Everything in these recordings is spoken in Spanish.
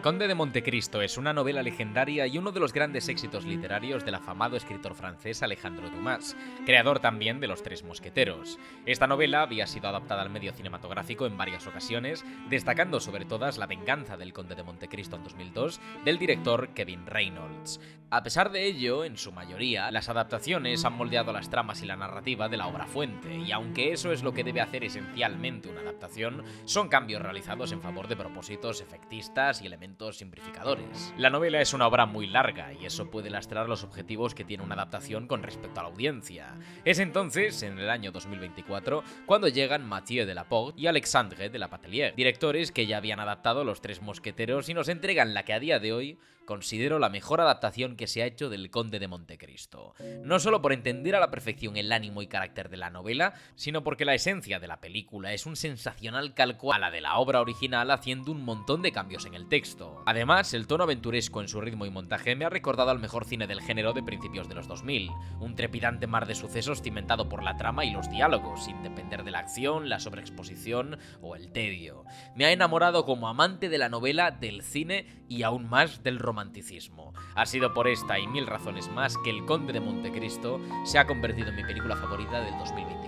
Conde de Montecristo es una novela legendaria y uno de los grandes éxitos literarios del afamado escritor francés Alejandro Dumas, creador también de Los Tres Mosqueteros. Esta novela había sido adaptada al medio cinematográfico en varias ocasiones, destacando sobre todas La venganza del Conde de Montecristo en 2002 del director Kevin Reynolds. A pesar de ello, en su mayoría, las adaptaciones han moldeado las tramas y la narrativa de la obra fuente, y aunque eso es lo que debe hacer esencialmente una adaptación, son cambios realizados en favor de propósitos efectistas y elementos simplificadores. La novela es una obra muy larga y eso puede lastrar los objetivos que tiene una adaptación con respecto a la audiencia. Es entonces, en el año 2024, cuando llegan Mathieu Delaporte y Alexandre de la Patellier, directores que ya habían adaptado Los Tres Mosqueteros y nos entregan la que a día de hoy considero la mejor adaptación que se ha hecho del Conde de Montecristo. No solo por entender a la perfección el ánimo y carácter de la novela, sino porque la esencia de la película es un sensacional calco a la de la obra original, haciendo un montón de cambios en el texto. Además, el tono aventuresco en su ritmo y montaje me ha recordado al mejor cine del género de principios de los 2000, un trepidante mar de sucesos cimentado por la trama y los diálogos, sin depender de la acción, la sobreexposición o el tedio. Me ha enamorado como amante de la novela, del cine y aún más del romanticismo. Ha sido por esta y mil razones más que El Conde de Montecristo se ha convertido en mi película favorita del 2024.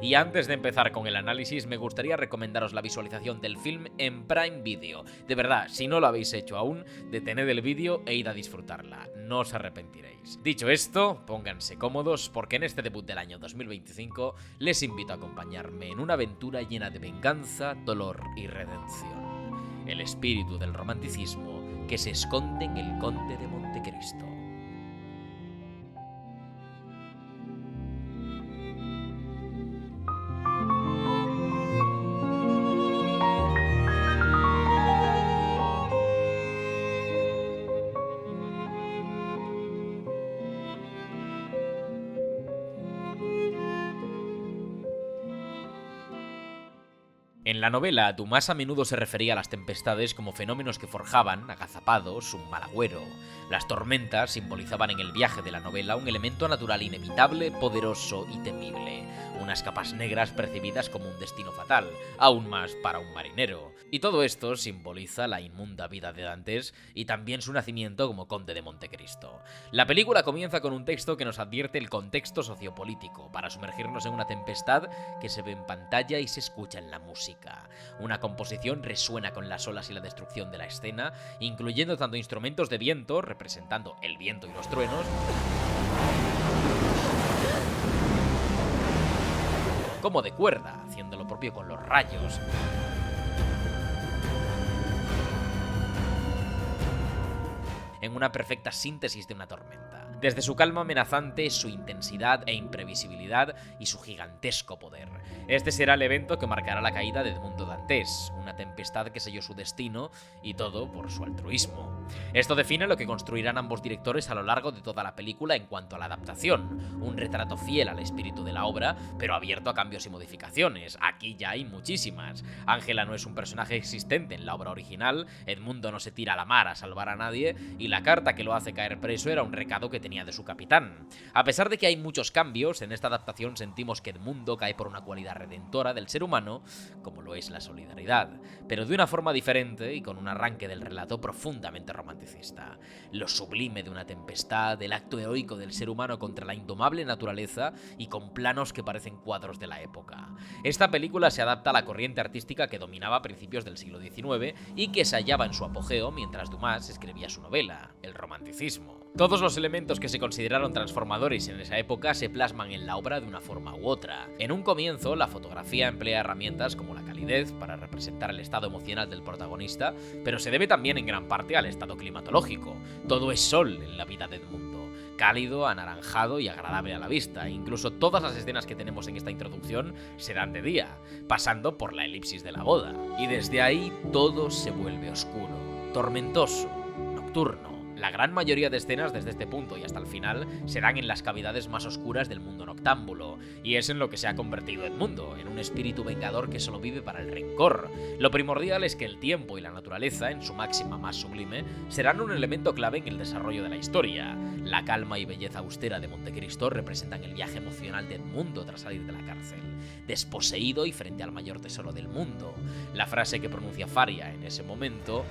Y antes de empezar con el análisis, me gustaría recomendaros la visualización del film en Prime Video. De verdad, si no lo habéis hecho aún, detened el vídeo e id a disfrutarla. No os arrepentiréis. Dicho esto, pónganse cómodos porque en este debut del año 2025 les invito a acompañarme en una aventura llena de venganza, dolor y redención. El espíritu del romanticismo que se esconde en El Conde de Montecristo. En la novela, Dumas a menudo se refería a las tempestades como fenómenos que forjaban, agazapados, un mal agüero. Las tormentas simbolizaban en el viaje de la novela un elemento natural inevitable, poderoso y temible. Unas capas negras percibidas como un destino fatal, aún más para un marinero. Y todo esto simboliza la inmunda vida de Dantes y también su nacimiento como Conde de Montecristo. La película comienza con un texto que nos advierte el contexto sociopolítico, para sumergirnos en una tempestad que se ve en pantalla y se escucha en la música. Una composición resuena con las olas y la destrucción de la escena, incluyendo tanto instrumentos de viento, representando el viento y los truenos, como de cuerda, haciendo lo propio con los rayos. En una perfecta síntesis de una tormenta. Desde su calma amenazante, su intensidad e imprevisibilidad y su gigantesco poder. Este será el evento que marcará la caída de Edmundo Dantes, una tempestad que selló su destino y todo por su altruismo. Esto define lo que construirán ambos directores a lo largo de toda la película en cuanto a la adaptación, un retrato fiel al espíritu de la obra, pero abierto a cambios y modificaciones. Aquí ya hay muchísimas. Ángela no es un personaje existente en la obra original, Edmundo no se tira a la mar a salvar a nadie y la carta que lo hace caer preso era un recado que tenía de su capitán. A pesar de que hay muchos cambios, en esta adaptación sentimos que Edmundo cae por una cualidad redentora del ser humano, como lo es la solidaridad, pero de una forma diferente y con un arranque del relato profundamente romanticista. Lo sublime de una tempestad, el acto heroico del ser humano contra la indomable naturaleza y con planos que parecen cuadros de la época. Esta película se adapta a la corriente artística que dominaba a principios del siglo XIX y que se hallaba en su apogeo mientras Dumas escribía su novela, el romanticismo. Todos los elementos que se consideraron transformadores en esa época se plasman en la obra de una forma u otra. En un comienzo, la fotografía emplea herramientas como la calidez para representar el estado emocional del protagonista, pero se debe también en gran parte al estado climatológico. Todo es sol en la vida de Edmundo, cálido, anaranjado y agradable a la vista. Incluso todas las escenas que tenemos en esta introducción serán de día, pasando por la elipsis de la boda. Y desde ahí todo se vuelve oscuro, tormentoso, nocturno. La gran mayoría de escenas desde este punto y hasta el final se dan en las cavidades más oscuras del mundo noctámbulo, y es en lo que se ha convertido Edmundo, en un espíritu vengador que solo vive para el rencor. Lo primordial es que el tiempo y la naturaleza, en su máxima más sublime, serán un elemento clave en el desarrollo de la historia. La calma y belleza austera de Montecristo representan el viaje emocional de Edmundo tras salir de la cárcel, desposeído y frente al mayor tesoro del mundo. La frase que pronuncia Faria en ese momento: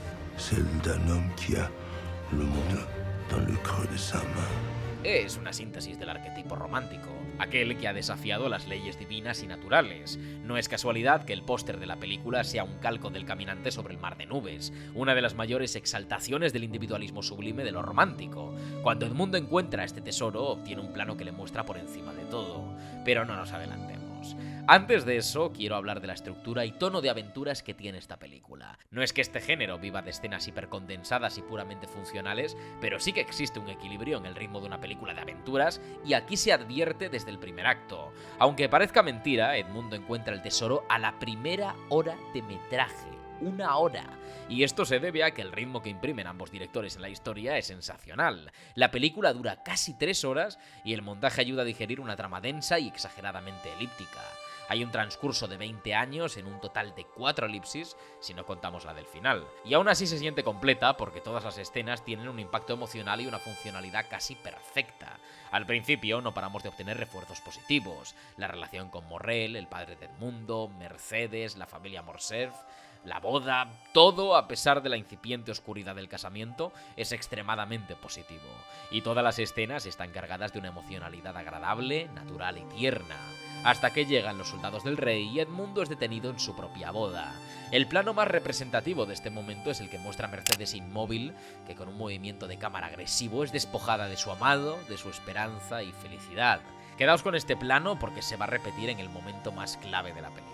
Le monde dans le creux de sa main. Es una síntesis del arquetipo romántico, aquel que ha desafiado las leyes divinas y naturales. No es casualidad que el póster de la película sea un calco del caminante sobre el mar de nubes, una de las mayores exaltaciones del individualismo sublime de lo romántico. Cuando Edmundo encuentra este tesoro, obtiene un plano que le muestra por encima de todo. Pero no nos adelantemos. Antes de eso, quiero hablar de la estructura y tono de aventuras que tiene esta película. No es que este género viva de escenas hipercondensadas y puramente funcionales, pero sí que existe un equilibrio en el ritmo de una película de aventuras, y aquí se advierte desde el primer acto. Aunque parezca mentira, Edmundo encuentra el tesoro a la primera hora de metraje. 1 hora. Y esto se debe a que el ritmo que imprimen ambos directores en la historia es sensacional. La película dura casi 3 horas y el montaje ayuda a digerir una trama densa y exageradamente elíptica. Hay un transcurso de 20 años en un total de 4 elipsis, si no contamos la del final. Y aún así se siente completa porque todas las escenas tienen un impacto emocional y una funcionalidad casi perfecta. Al principio no paramos de obtener refuerzos positivos. La relación con Morrel, el padre de Edmundo, Mercedes, la familia Morcerf, la boda, todo, a pesar de la incipiente oscuridad del casamiento, es extremadamente positivo. Y todas las escenas están cargadas de una emocionalidad agradable, natural y tierna. Hasta que llegan los soldados del rey y Edmundo es detenido en su propia boda. El plano más representativo de este momento es el que muestra a Mercedes inmóvil, que con un movimiento de cámara agresivo es despojada de su amado, de su esperanza y felicidad. Quedaos con este plano porque se va a repetir en el momento más clave de la película.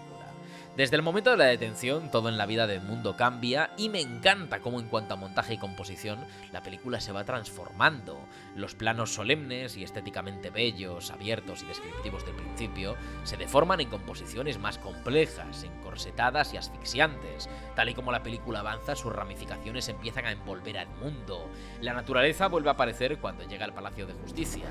Desde el momento de la detención, todo en la vida de Edmundo cambia y me encanta cómo en cuanto a montaje y composición, la película se va transformando. Los planos solemnes y estéticamente bellos, abiertos y descriptivos del principio, se deforman en composiciones más complejas, encorsetadas y asfixiantes. Tal y como la película avanza, sus ramificaciones empiezan a envolver a Edmundo. La naturaleza vuelve a aparecer cuando llega al Palacio de Justicia.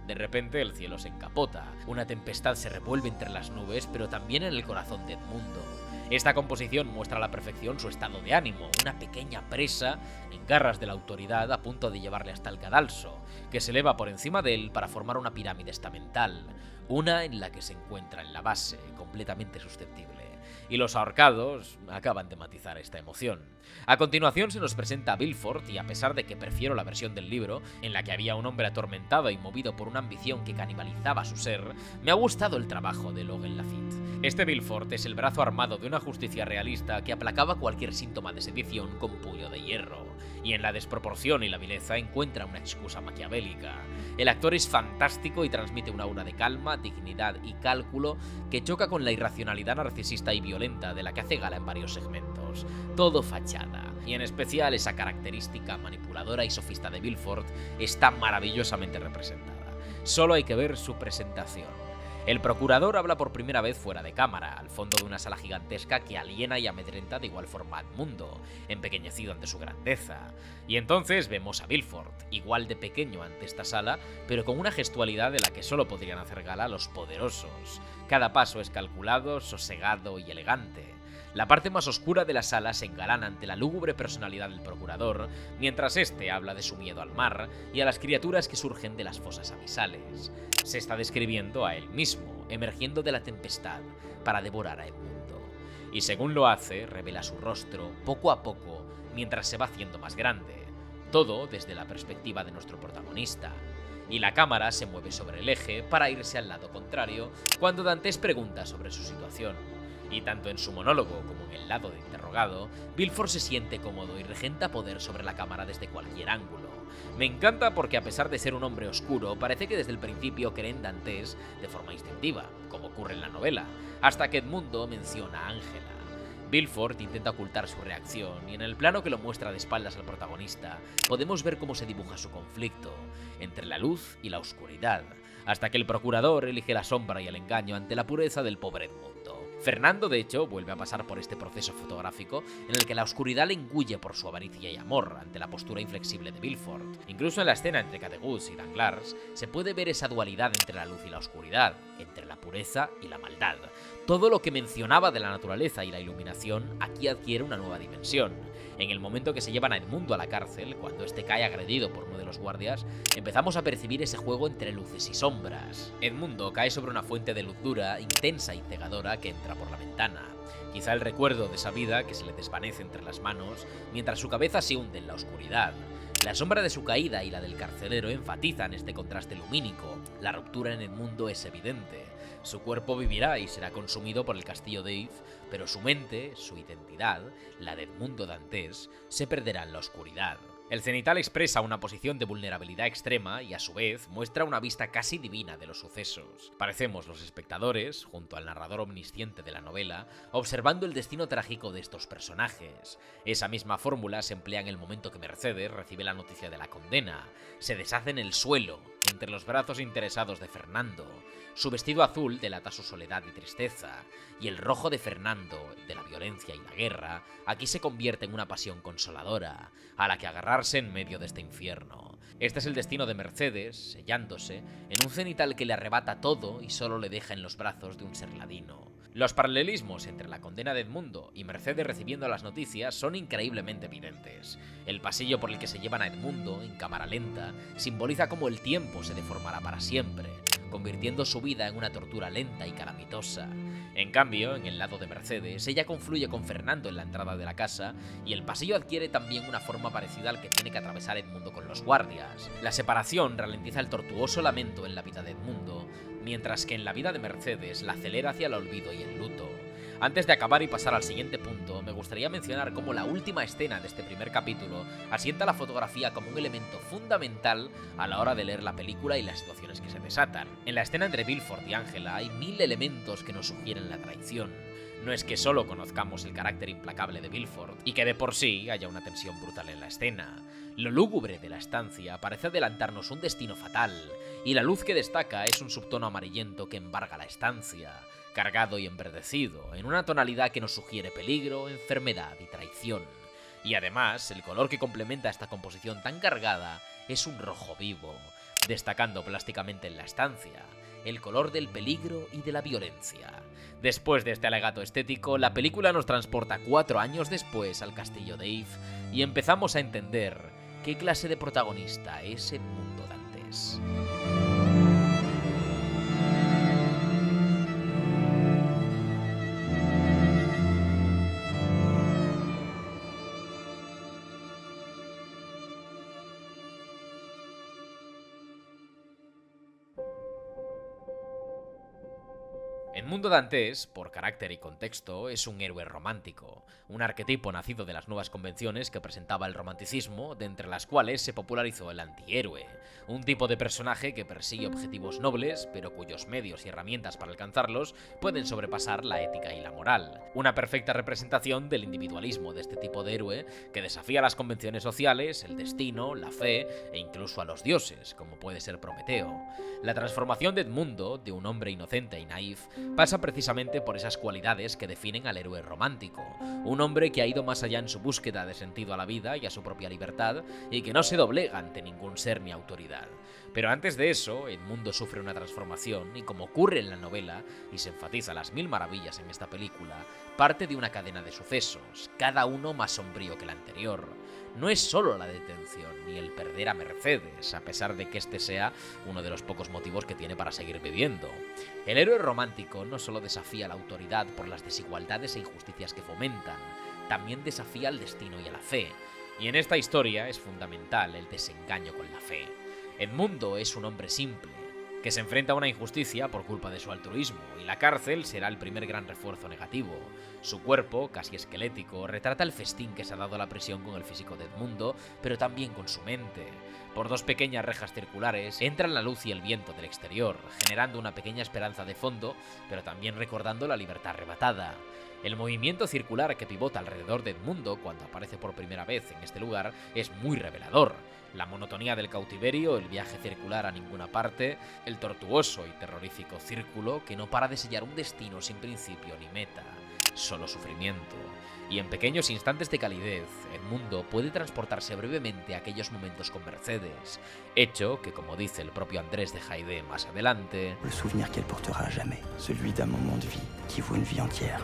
De repente el cielo se encapota, una tempestad se revuelve entre las nubes, pero también en el corazón de Edmundo. Esta composición muestra a la perfección su estado de ánimo, una pequeña presa en garras de la autoridad a punto de llevarle hasta el cadalso, que se eleva por encima de él para formar una pirámide estamental, una en la que se encuentra en la base, completamente susceptible. Y los ahorcados acaban de matizar esta emoción. A continuación se nos presenta a Villefort y a pesar de que prefiero la versión del libro, en la que había un hombre atormentado y movido por una ambición que canibalizaba su ser, me ha gustado el trabajo de Logan Lafitte. Este Villefort es el brazo armado de una justicia realista que aplacaba cualquier síntoma de sedición con puño de hierro, y en la desproporción y la vileza encuentra una excusa maquiavélica. El actor es fantástico y transmite una aura de calma, dignidad y cálculo que choca con la irracionalidad narcisista y violenta de la que hace gala en varios segmentos. Todo fachada, y en especial esa característica manipuladora y sofista de Villefort está maravillosamente representada. Solo hay que ver su presentación. El procurador habla por primera vez fuera de cámara, al fondo de una sala gigantesca que aliena y amedrenta de igual forma a Edmundo, empequeñecido ante su grandeza. Y entonces vemos a Villefort, igual de pequeño ante esta sala, pero con una gestualidad de la que solo podrían hacer gala los poderosos. Cada paso es calculado, sosegado y elegante. La parte más oscura de la sala se engalana ante la lúgubre personalidad del procurador, mientras este habla de su miedo al mar y a las criaturas que surgen de las fosas abisales. Se está describiendo a él mismo, emergiendo de la tempestad para devorar a Edmundo. Y según lo hace, revela su rostro, poco a poco, mientras se va haciendo más grande. Todo desde la perspectiva de nuestro protagonista. Y la cámara se mueve sobre el eje para irse al lado contrario cuando Dantes pregunta sobre su situación. Y tanto en su monólogo como en el lado de interrogado, Villefort se siente cómodo y regenta poder sobre la cámara desde cualquier ángulo. Me encanta porque a pesar de ser un hombre oscuro, parece que desde el principio cree en Dantes de forma instintiva, como ocurre en la novela, hasta que Edmundo menciona a Ángela. Villefort intenta ocultar su reacción y en el plano que lo muestra de espaldas al protagonista, podemos ver cómo se dibuja su conflicto entre la luz y la oscuridad, hasta que el procurador elige la sombra y el engaño ante la pureza del pobre Edmundo. Fernando, de hecho, vuelve a pasar por este proceso fotográfico en el que la oscuridad le engulle por su avaricia y amor ante la postura inflexible de Villefort. Incluso en la escena entre Categoux y Danglars se puede ver esa dualidad entre la luz y la oscuridad, entre la pureza y la maldad. Todo lo que mencionaba de la naturaleza y la iluminación aquí adquiere una nueva dimensión. En el momento que se llevan a Edmundo a la cárcel, cuando este cae agredido por uno de los guardias, empezamos a percibir ese juego entre luces y sombras. Edmundo cae sobre una fuente de luz dura, intensa y cegadora que entra por la ventana. Quizá el recuerdo de esa vida que se le desvanece entre las manos, mientras su cabeza se hunde en la oscuridad. La sombra de su caída y la del carcelero enfatizan este contraste lumínico. La ruptura en Edmundo es evidente. Su cuerpo vivirá y será consumido por el castillo de If, pero su mente, su identidad, la de Edmundo Dantes, se perderá en la oscuridad. El cenital expresa una posición de vulnerabilidad extrema y a su vez muestra una vista casi divina de los sucesos. Parecemos los espectadores, junto al narrador omnisciente de la novela, observando el destino trágico de estos personajes. Esa misma fórmula se emplea en el momento que Mercedes recibe la noticia de la condena. Se deshace en el suelo, entre los brazos interesados de Fernando. Su vestido azul delata su soledad y tristeza, y el rojo de Fernando, de la violencia y la guerra, aquí se convierte en una pasión consoladora, a la que agarrarse en medio de este infierno. Este es el destino de Mercedes, sellándose, en un cenital que le arrebata todo y solo le deja en los brazos de un ser ladino. Los paralelismos entre la condena de Edmundo y Mercedes recibiendo las noticias son increíblemente evidentes. El pasillo por el que se llevan a Edmundo, en cámara lenta, simboliza cómo el tiempo se deformará para siempre, convirtiendo su vida en una tortura lenta y calamitosa. En cambio, en el lado de Mercedes, ella confluye con Fernando en la entrada de la casa y el pasillo adquiere también una forma parecida al que tiene que atravesar Edmundo con los guardias. La separación ralentiza el tortuoso lamento en la vida de Edmundo, mientras que en la vida de Mercedes la acelera hacia el olvido y el luto. Antes de acabar y pasar al siguiente punto, me gustaría mencionar cómo la última escena de este primer capítulo asienta la fotografía como un elemento fundamental a la hora de leer la película y las situaciones que se desatan. En la escena entre Villefort y Ángela hay 1000 elementos que nos sugieren la traición. No es que solo conozcamos el carácter implacable de Villefort y que de por sí haya una tensión brutal en la escena. Lo lúgubre de la estancia parece adelantarnos un destino fatal, y la luz que destaca es un subtono amarillento que embarga la estancia, cargado y enverdecido, en una tonalidad que nos sugiere peligro, enfermedad y traición. Y además, el color que complementa esta composición tan cargada es un rojo vivo, destacando plásticamente en la estancia, el color del peligro y de la violencia. Después de este alegato estético, la película nos transporta 4 años después al castillo de If y empezamos a entender qué clase de protagonista es Edmundo Dantes. Edmundo Dantes, por carácter y contexto, es un héroe romántico, un arquetipo nacido de las nuevas convenciones que presentaba el romanticismo, de entre las cuales se popularizó el antihéroe, un tipo de personaje que persigue objetivos nobles, pero cuyos medios y herramientas para alcanzarlos pueden sobrepasar la ética y la moral. Una perfecta representación del individualismo de este tipo de héroe que desafía las convenciones sociales, el destino, la fe e incluso a los dioses, como puede ser Prometeo. La transformación de Edmundo, de un hombre inocente y naif, pasa precisamente por esas cualidades que definen al héroe romántico, un hombre que ha ido más allá en su búsqueda de sentido a la vida y a su propia libertad y que no se doblega ante ningún ser ni autoridad. Pero antes de eso, Edmundo sufre una transformación y, como ocurre en la novela, y se enfatiza las 1000 maravillas en esta película, parte de una cadena de sucesos, cada uno más sombrío que el anterior. No es solo la detención ni el perder a Mercedes, a pesar de que este sea uno de los pocos motivos que tiene para seguir viviendo. El héroe romántico no solo desafía la autoridad por las desigualdades e injusticias que fomentan, también desafía al destino y a la fe. Y en esta historia es fundamental el desengaño con la fe. Edmundo es un hombre simple, que se enfrenta a una injusticia por culpa de su altruismo, y la cárcel será el primer gran refuerzo negativo. Su cuerpo, casi esquelético, retrata el festín que se ha dado a la prisión con el físico de Edmundo, pero también con su mente. Por 2 pequeñas rejas circulares entran la luz y el viento del exterior, generando una pequeña esperanza de fondo, pero también recordando la libertad arrebatada. El movimiento circular que pivota alrededor de Edmundo cuando aparece por primera vez en este lugar es muy revelador. La monotonía del cautiverio, el viaje circular a ninguna parte, el tortuoso y terrorífico círculo que no para de sellar un destino sin principio ni meta, solo sufrimiento. Y en pequeños instantes de calidez, Edmundo puede transportarse brevemente a aquellos momentos con Mercedes, hecho que, como dice el propio Andrés de Haydée más adelante, le souvenir qu'elle portera à jamais, celui d'un moment de vie qui vaut une vie entière.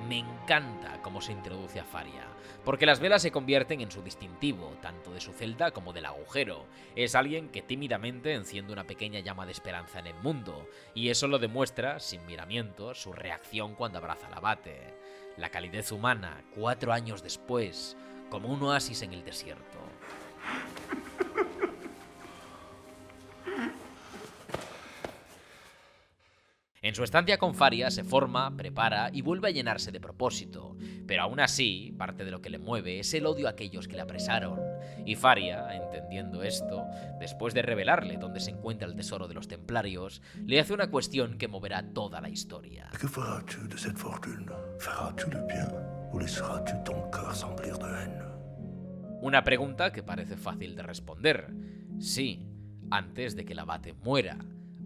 Me encanta cómo se introduce a Faria, porque las velas se convierten en su distintivo, tanto de su celda como del agujero. Es alguien que tímidamente enciende una pequeña llama de esperanza en el mundo, y eso lo demuestra, sin miramientos, su reacción cuando abraza al abate. La calidez humana, 4 años después, como un oasis en el desierto. En su estancia con Faria se forma, prepara y vuelve a llenarse de propósito, pero aún así, parte de lo que le mueve es el odio a aquellos que le apresaron. Y Faria, entendiendo esto, después de revelarle dónde se encuentra el tesoro de los templarios, le hace una cuestión que moverá toda la historia. Que feras-tu de cette fortune? Feras-tu le bien ou laisseras-tu ton cœur s'emplir de haine? Una pregunta que parece fácil de responder. Sí, antes de que el abate muera.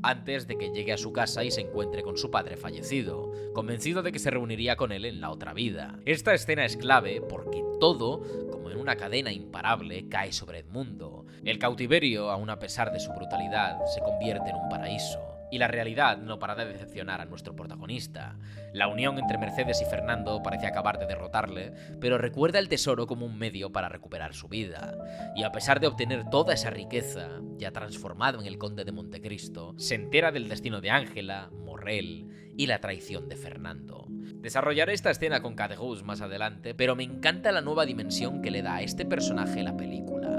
Antes de que llegue a su casa y se encuentre con su padre fallecido, convencido de que se reuniría con él en la otra vida. Esta escena es clave porque todo, como en una cadena imparable, cae sobre Edmundo. El cautiverio, aun a pesar de su brutalidad, se convierte en un paraíso. Y la realidad no para de decepcionar a nuestro protagonista. La unión entre Mercedes y Fernando parece acabar de derrotarle, pero recuerda el tesoro como un medio para recuperar su vida. Y a pesar de obtener toda esa riqueza, ya transformado en el conde de Montecristo, se entera del destino de Ángela, Morrel y la traición de Fernando. Desarrollaré esta escena con Caderousse más adelante, pero me encanta la nueva dimensión que le da a este personaje la película.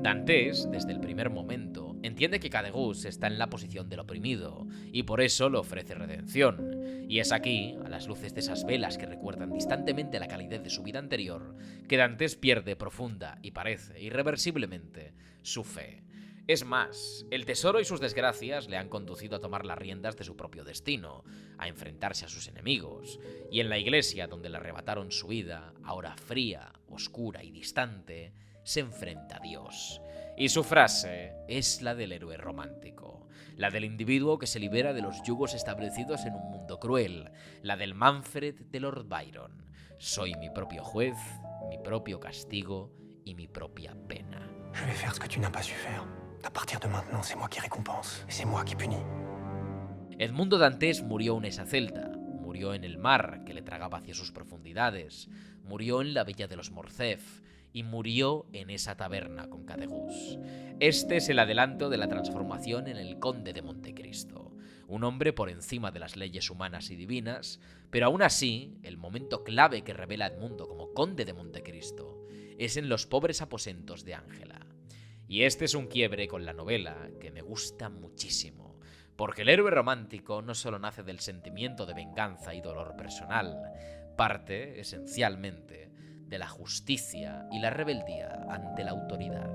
Dantes, desde el primer momento, entiende que Caderousse está en la posición del oprimido, y por eso le ofrece redención. Y es aquí, a las luces de esas velas que recuerdan distantemente la calidez de su vida anterior, que Dantes pierde profunda y parece irreversiblemente su fe. Es más, el tesoro y sus desgracias le han conducido a tomar las riendas de su propio destino, a enfrentarse a sus enemigos, y en la iglesia donde le arrebataron su vida, ahora fría, oscura y distante, se enfrenta a Dios. Y su frase es la del héroe romántico, la del individuo que se libera de los yugos establecidos en un mundo cruel, la del Manfred de Lord Byron. Soy mi propio juez, mi propio castigo y mi propia pena. Je vais faire ce que tu n'as pas su faire. À partir de maintenant, c'est moi qui récompense, et c'est moi qui punis. Edmundo Dantes murió en esa celda, murió en el mar que le tragaba hacia sus profundidades, murió en la villa de los Morcerf, y murió en esa taberna con Caderousse. Este es el adelanto de la transformación en el conde de Montecristo, un hombre por encima de las leyes humanas y divinas, pero aún así, el momento clave que revela a Edmundo como conde de Montecristo es en los pobres aposentos de Ángela. Y este es un quiebre con la novela que me gusta muchísimo, porque el héroe romántico no solo nace del sentimiento de venganza y dolor personal, parte, esencialmente, de la justicia y la rebeldía ante la autoridad.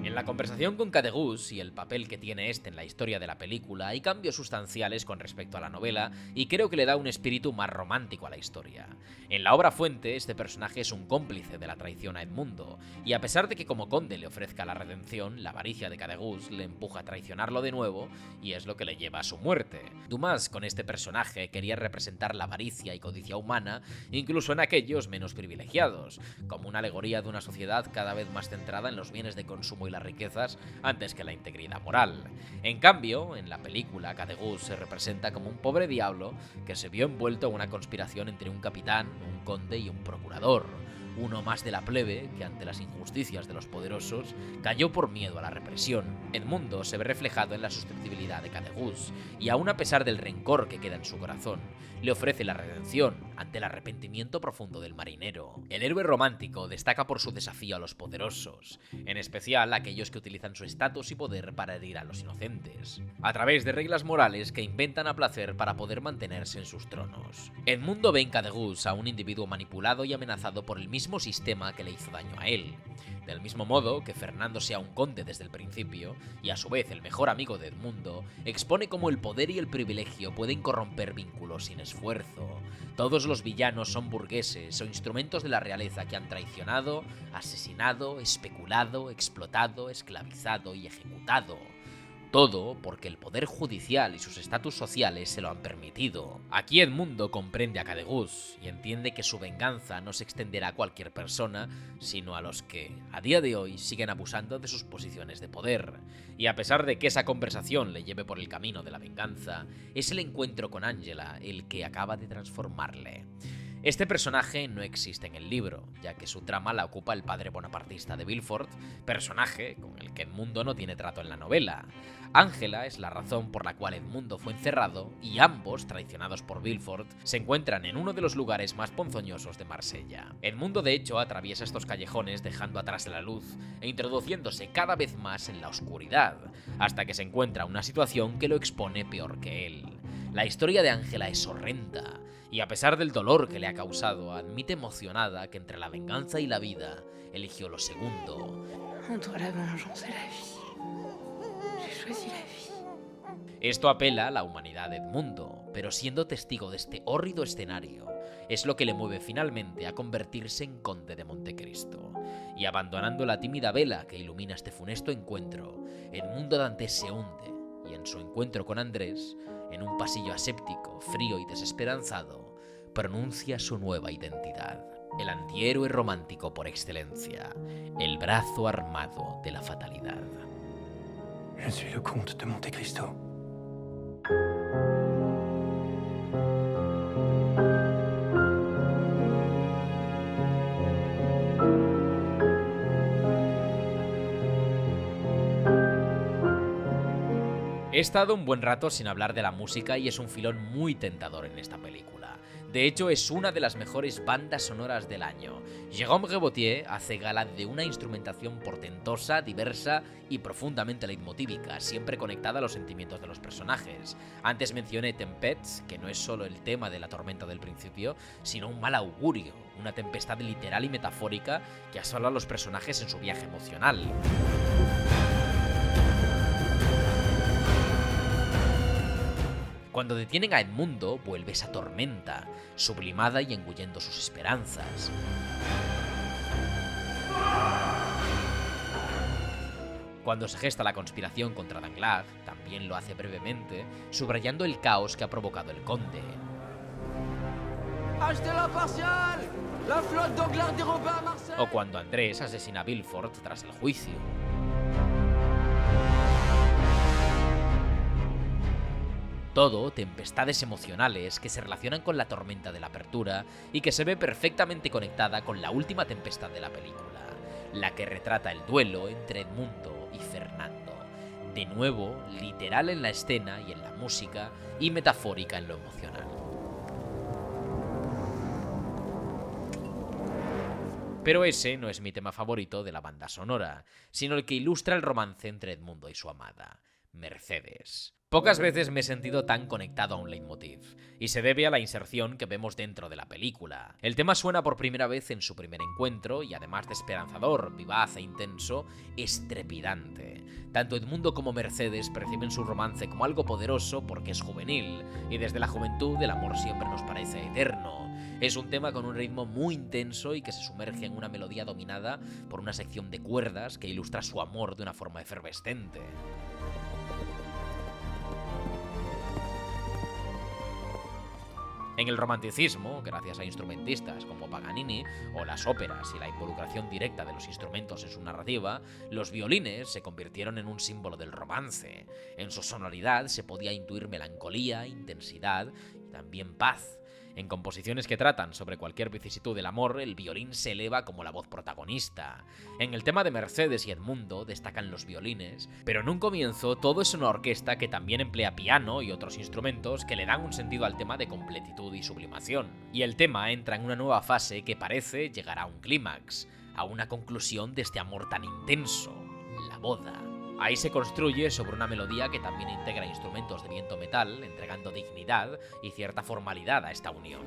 En la conversación con Caderousse y el papel que tiene este en la historia de la película hay cambios sustanciales con respecto a la novela y creo que le da un espíritu más romántico a la historia. En la obra fuente, este personaje es un cómplice de la traición a Edmundo, y a pesar de que como conde le ofrezca la redención, la avaricia de Caderousse le empuja a traicionarlo de nuevo y es lo que le lleva a su muerte. Dumas con este personaje quería representar la avaricia y codicia humana incluso en aquellos menos privilegiados, como una alegoría de una sociedad cada vez más centrada en los bienes de consumo y las riquezas antes que la integridad moral. En cambio, en la película, Caderousse se representa como un pobre diablo que se vio envuelto en una conspiración entre un capitán, un conde y un procurador, uno más de la plebe que ante las injusticias de los poderosos cayó por miedo a la represión. Edmundo se ve reflejado en la susceptibilidad de Caderousse y aun a pesar del rencor que queda en su corazón, le ofrece la redención, ante el arrepentimiento profundo del marinero. El héroe romántico destaca por su desafío a los poderosos, en especial aquellos que utilizan su estatus y poder para herir a los inocentes, a través de reglas morales que inventan a placer para poder mantenerse en sus tronos. Edmundo ve en Caderousse a un individuo manipulado y amenazado por el mismo sistema que le hizo daño a él. Del mismo modo que Fernando sea un conde desde el principio, y a su vez el mejor amigo de Edmundo, expone cómo el poder y el privilegio pueden corromper vínculos sin esfuerzo. Todos los villanos son burgueses o instrumentos de la realeza que han traicionado, asesinado, especulado, explotado, esclavizado y ejecutado. Todo porque el poder judicial y sus estatus sociales se lo han permitido. Aquí Edmundo comprende a Caderousse y entiende que su venganza no se extenderá a cualquier persona, sino a los que, a día de hoy, siguen abusando de sus posiciones de poder. Y a pesar de que esa conversación le lleve por el camino de la venganza, es el encuentro con Angela el que acaba de transformarle. Este personaje no existe en el libro, ya que su trama la ocupa el padre bonapartista de Villefort, personaje con el que Edmundo no tiene trato en la novela. Ángela es la razón por la cual Edmundo fue encerrado y ambos, traicionados por Villefort, se encuentran en uno de los lugares más ponzoñosos de Marsella. Edmundo de hecho atraviesa estos callejones dejando atrás la luz e introduciéndose cada vez más en la oscuridad, hasta que se encuentra una situación que lo expone peor que él. La historia de Ángela es horrenda, y a pesar del dolor que le ha causado, admite emocionada que entre la venganza y la vida eligió lo segundo. Entre la vengeance et la vie, j'ai choisi la vie. Esto apela a la humanidad de Edmundo, pero siendo testigo de este hórrido escenario, es lo que le mueve finalmente a convertirse en conde de Montecristo. Y abandonando la tímida vela que ilumina este funesto encuentro, Edmundo Dantes se hunde, y en su encuentro con Andrés, en un pasillo aséptico, frío y desesperanzado, pronuncia su nueva identidad. El antihéroe romántico por excelencia, el brazo armado de la fatalidad. Je suis le comte de Monte-Cristo. He estado un buen rato sin hablar de la música y es un filón muy tentador en esta película. De hecho, es una de las mejores bandas sonoras del año. Jérôme Rebautier hace gala de una instrumentación portentosa, diversa y profundamente leitmotívica, siempre conectada a los sentimientos de los personajes. Antes mencioné Tempête, que no es solo el tema de la tormenta del principio, sino un mal augurio, una tempestad literal y metafórica que asola a los personajes en su viaje emocional. Cuando detienen a Edmundo, vuelve esa tormenta, sublimada y engullendo sus esperanzas. Cuando se gesta la conspiración contra Danglars, también lo hace brevemente, subrayando el caos que ha provocado el conde. O cuando Andrés asesina a Villefort tras el juicio. Todo tempestades emocionales que se relacionan con la tormenta de la apertura y que se ve perfectamente conectada con la última tempestad de la película, la que retrata el duelo entre Edmundo y Fernando. De nuevo, literal en la escena y en la música y metafórica en lo emocional. Pero ese no es mi tema favorito de la banda sonora, sino el que ilustra el romance entre Edmundo y su amada, Mercedes. Pocas veces me he sentido tan conectado a un leitmotiv, y se debe a la inserción que vemos dentro de la película. El tema suena por primera vez en su primer encuentro, y además de esperanzador, vivaz e intenso, es trepidante. Tanto Edmundo como Mercedes perciben su romance como algo poderoso porque es juvenil, y desde la juventud el amor siempre nos parece eterno. Es un tema con un ritmo muy intenso y que se sumerge en una melodía dominada por una sección de cuerdas que ilustra su amor de una forma efervescente. En el romanticismo, gracias a instrumentistas como Paganini o las óperas y la involucración directa de los instrumentos en su narrativa, los violines se convirtieron en un símbolo del romance. En su sonoridad se podía intuir melancolía, intensidad y también paz. En composiciones que tratan sobre cualquier vicisitud del amor, el violín se eleva como la voz protagonista. En el tema de Mercedes y Edmundo destacan los violines, pero en un comienzo todo es una orquesta que también emplea piano y otros instrumentos que le dan un sentido al tema de completitud y sublimación. Y el tema entra en una nueva fase que parece llegar a un clímax, a una conclusión de este amor tan intenso, la boda. Ahí se construye sobre una melodía que también integra instrumentos de viento metal, entregando dignidad y cierta formalidad a esta unión.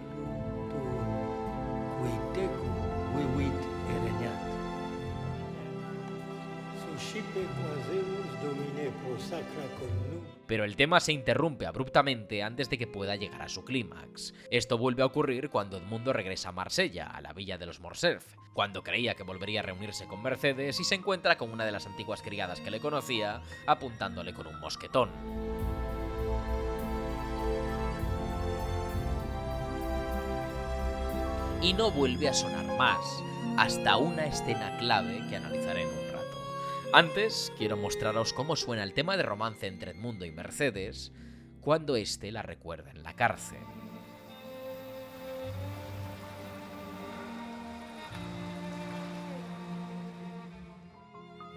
Pero el tema se interrumpe abruptamente antes de que pueda llegar a su clímax. Esto vuelve a ocurrir cuando Edmundo regresa a Marsella, a la villa de los Morcerf, cuando creía que volvería a reunirse con Mercedes y se encuentra con una de las antiguas criadas que le conocía, apuntándole con un mosquetón. Y no vuelve a sonar más, hasta una escena clave que analizaré en un rato. Antes, quiero mostraros cómo suena el tema de romance entre Edmundo y Mercedes cuando éste la recuerda en la cárcel.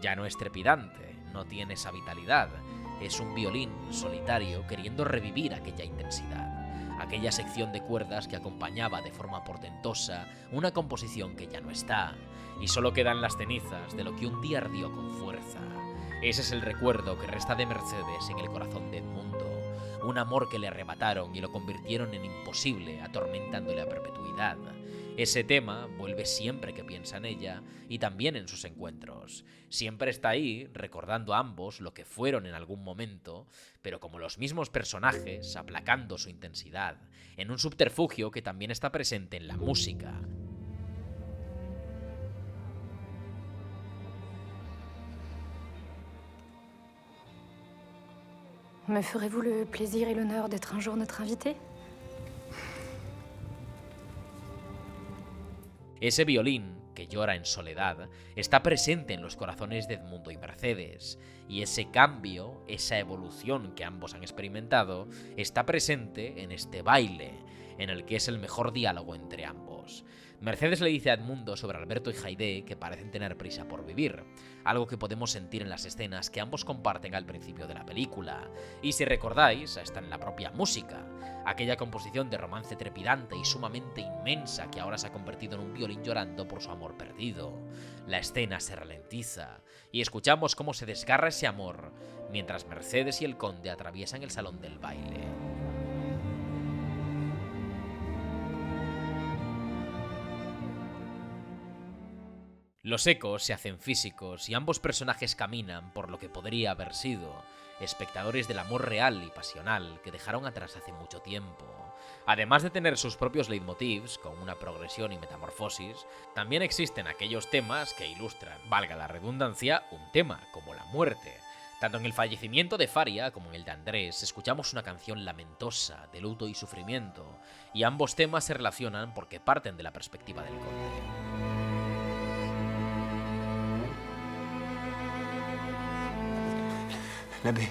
Ya no es trepidante, no tiene esa vitalidad, es un violín solitario queriendo revivir aquella intensidad, aquella sección de cuerdas que acompañaba de forma portentosa una composición que ya no está, y solo quedan las cenizas de lo que un día ardió con fuerza. Ese es el recuerdo que resta de Mercedes en el corazón de Edmundo, un amor que le arrebataron y lo convirtieron en imposible, atormentándole a perpetuidad. Ese tema vuelve siempre que piensa en ella y también en sus encuentros. Siempre está ahí, recordando a ambos lo que fueron en algún momento, pero como los mismos personajes, aplacando su intensidad, en un subterfugio que también está presente en la música. Me ferez-vous le plaisir et l'honneur d'être un jour notre invité? Ese violín, que llora en soledad, está presente en los corazones de Edmundo y Mercedes, y ese cambio, esa evolución que ambos han experimentado, está presente en este baile, en el que es el mejor diálogo entre ambos. Mercedes le dice a Edmundo sobre Alberto y Haydée que parecen tener prisa por vivir, algo que podemos sentir en las escenas que ambos comparten al principio de la película. Y si recordáis, está en la propia música, aquella composición de romance trepidante y sumamente inmensa que ahora se ha convertido en un violín llorando por su amor perdido. La escena se ralentiza y escuchamos cómo se desgarra ese amor mientras Mercedes y el conde atraviesan el salón del baile. Los ecos se hacen físicos y ambos personajes caminan por lo que podría haber sido, espectadores del amor real y pasional que dejaron atrás hace mucho tiempo. Además de tener sus propios leitmotivs, con una progresión y metamorfosis, también existen aquellos temas que ilustran, valga la redundancia, un tema, como la muerte. Tanto en el fallecimiento de Faria como en el de Andrés escuchamos una canción lamentosa, de luto y sufrimiento, y ambos temas se relacionan porque parten de la perspectiva del conde. L'abbé.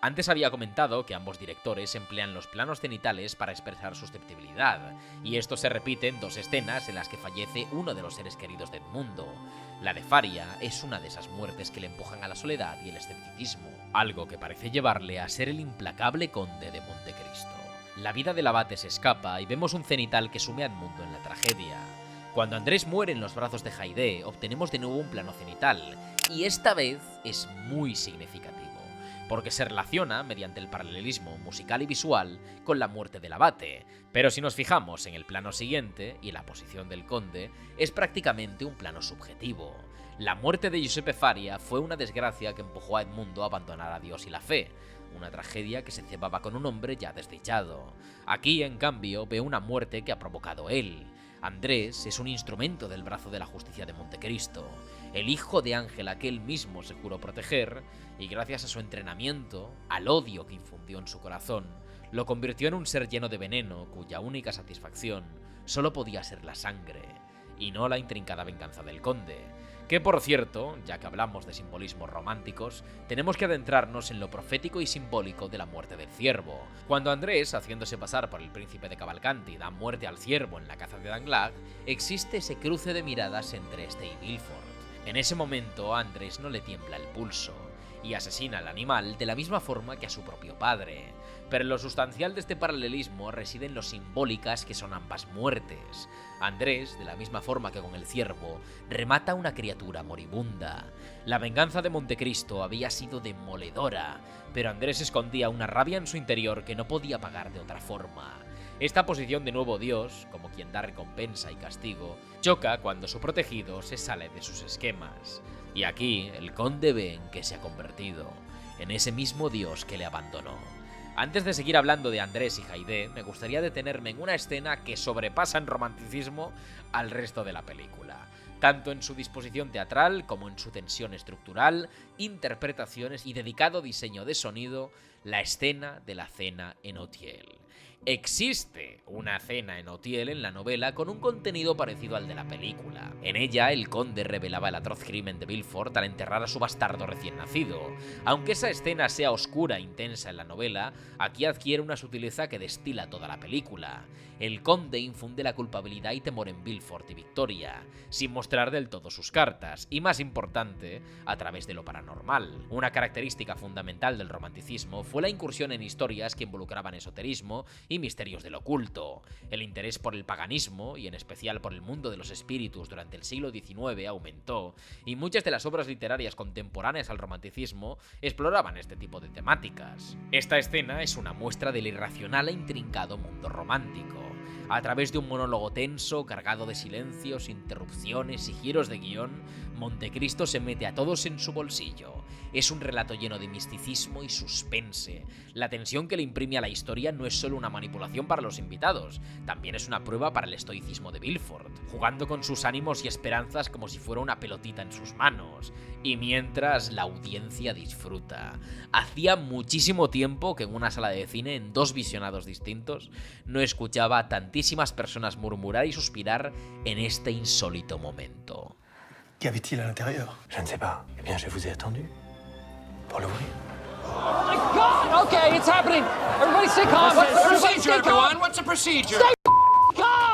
Antes había comentado que ambos directores emplean los planos cenitales para expresar susceptibilidad, y esto se repite en dos escenas en las que fallece uno de los seres queridos de Edmundo. La de Faria es una de esas muertes que le empujan a la soledad y el escepticismo, algo que parece llevarle a ser el implacable conde de Montecristo. La vida del abate se escapa y vemos un cenital que sume a Edmundo en la tragedia. Cuando Andrés muere en los brazos de Haydée, obtenemos de nuevo un plano cenital, y esta vez es muy significativo, porque se relaciona, mediante el paralelismo musical y visual, con la muerte del abate. Pero si nos fijamos en el plano siguiente, y en la posición del conde, es prácticamente un plano subjetivo. La muerte de Giuseppe Faria fue una desgracia que empujó a Edmundo a abandonar a Dios y la fe, una tragedia que se cebaba con un hombre ya desdichado. Aquí, en cambio, ve una muerte que ha provocado él. Andrés es un instrumento del brazo de la justicia de Montecristo, el hijo de Ángela que él mismo se juró proteger, y gracias a su entrenamiento, al odio que infundió en su corazón, lo convirtió en un ser lleno de veneno cuya única satisfacción solo podía ser la sangre, y no la intrincada venganza del conde. Que por cierto, ya que hablamos de simbolismos románticos, tenemos que adentrarnos en lo profético y simbólico de la muerte del ciervo. Cuando Andrés, haciéndose pasar por el príncipe de Cavalcanti, da muerte al ciervo en la caza de Danglars, existe ese cruce de miradas entre este y Villefort. En ese momento a Andrés no le tiembla el pulso, y asesina al animal de la misma forma que a su propio padre. Pero lo sustancial de este paralelismo reside en lo simbólicas que son ambas muertes. Andrés, de la misma forma que con el ciervo, remata a una criatura moribunda. La venganza de Montecristo había sido demoledora, pero Andrés escondía una rabia en su interior que no podía pagar de otra forma. Esta posición de nuevo Dios, como quien da recompensa y castigo, choca cuando su protegido se sale de sus esquemas. Y aquí el conde ve en qué se ha convertido, en ese mismo Dios que le abandonó. Antes de seguir hablando de Andrés y Haydée, me gustaría detenerme en una escena que sobrepasa en romanticismo al resto de la película, tanto en su disposición teatral como en su tensión estructural, interpretaciones y dedicado diseño de sonido, la escena de la cena en Auteuil. Existe una cena en Auteuil en la novela con un contenido parecido al de la película. En ella, el conde revelaba el atroz crimen de Villefort al enterrar a su bastardo recién nacido. Aunque esa escena sea oscura e intensa en la novela, aquí adquiere una sutileza que destila toda la película. El conde infunde la culpabilidad y temor en Villefort y Victoria, sin mostrar del todo sus cartas, y más importante, a través de lo paranormal. Una característica fundamental del romanticismo fue la incursión en historias que involucraban esoterismo y misterios del oculto. El interés por el paganismo, y en especial por el mundo de los espíritus durante el siglo XIX, aumentó, y muchas de las obras literarias contemporáneas al romanticismo exploraban este tipo de temáticas. Esta escena es una muestra del irracional e intrincado mundo romántico. A través de un monólogo tenso, cargado de silencios, interrupciones y giros de guión, Montecristo se mete a todos en su bolsillo. Es un relato lleno de misticismo y suspense. La tensión que le imprime a la historia no es solo una manipulación para los invitados, también es una prueba para el estoicismo de Villefort, jugando con sus ánimos y esperanzas como si fuera una pelotita en sus manos. Y mientras la audiencia disfruta. Hacía muchísimo tiempo que en una sala de cine, en dos visionados distintos, no escuchaba a tantísimas personas murmurar y suspirar en este insólito momento. Qu'y avait-il à l'intérieur? Je ne sais pas. Eh bien, je vous ai attendu. Pour l'ouvrir. Oh my God! Okay, it's happening. Everybody stay calm. Everybody stay calm. What's the procedure?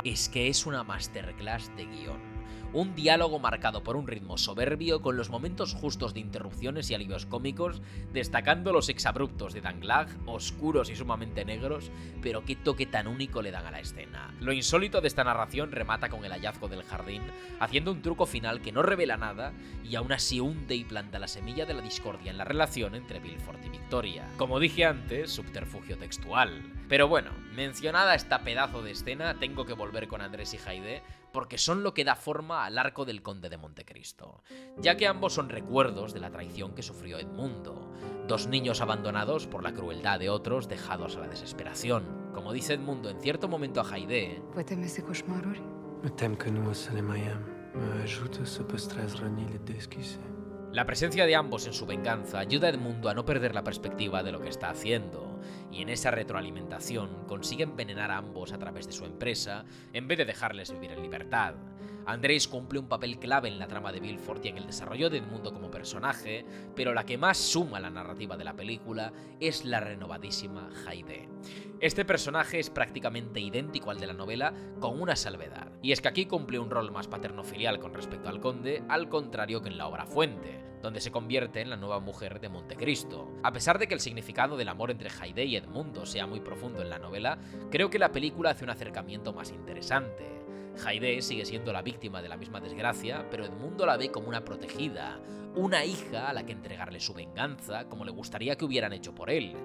Es que es una masterclass de guión. Un diálogo marcado por un ritmo soberbio con los momentos justos de interrupciones y alivios cómicos, destacando los exabruptos de Danglars, oscuros y sumamente negros, pero qué toque tan único le dan a la escena. Lo insólito de esta narración remata con el hallazgo del jardín, haciendo un truco final que no revela nada y aún así hunde y planta la semilla de la discordia en la relación entre Villefort y Victoria. Como dije antes, subterfugio textual. Pero bueno, mencionada esta pedazo de escena, tengo que volver con Andrés y Haydée, porque son lo que da forma al arco del conde de Montecristo, ya que ambos son recuerdos de la traición que sufrió Edmundo, dos niños abandonados por la crueldad de otros dejados a la desesperación. Como dice Edmundo en cierto momento a Haydée, Pourquoi t'aimer ces cauchemars, Rory? Le thème que nous, Salémayam, me ajoute ce postres reni le desquise. la presencia de ambos en su venganza ayuda a Edmundo a no perder la perspectiva de lo que está haciendo, y en esa retroalimentación consigue envenenar a ambos a través de su empresa, en vez de dejarles vivir en libertad. Andrés cumple un papel clave en la trama de Villefort y en el desarrollo de Edmundo como personaje, pero la que más suma a la narrativa de la película es la renovadísima Haydée. Este personaje es prácticamente idéntico al de la novela, con una salvedad, y es que aquí cumple un rol más paterno-filial con respecto al conde, al contrario que en la obra fuente, donde se convierte en la nueva mujer de Montecristo. A pesar de que el significado del amor entre Haydée y Edmundo sea muy profundo en la novela, creo que la película hace un acercamiento más interesante. Haydée sigue siendo la víctima de la misma desgracia, pero Edmundo la ve como una protegida, una hija a la que entregarle su venganza, como le gustaría que hubieran hecho por él.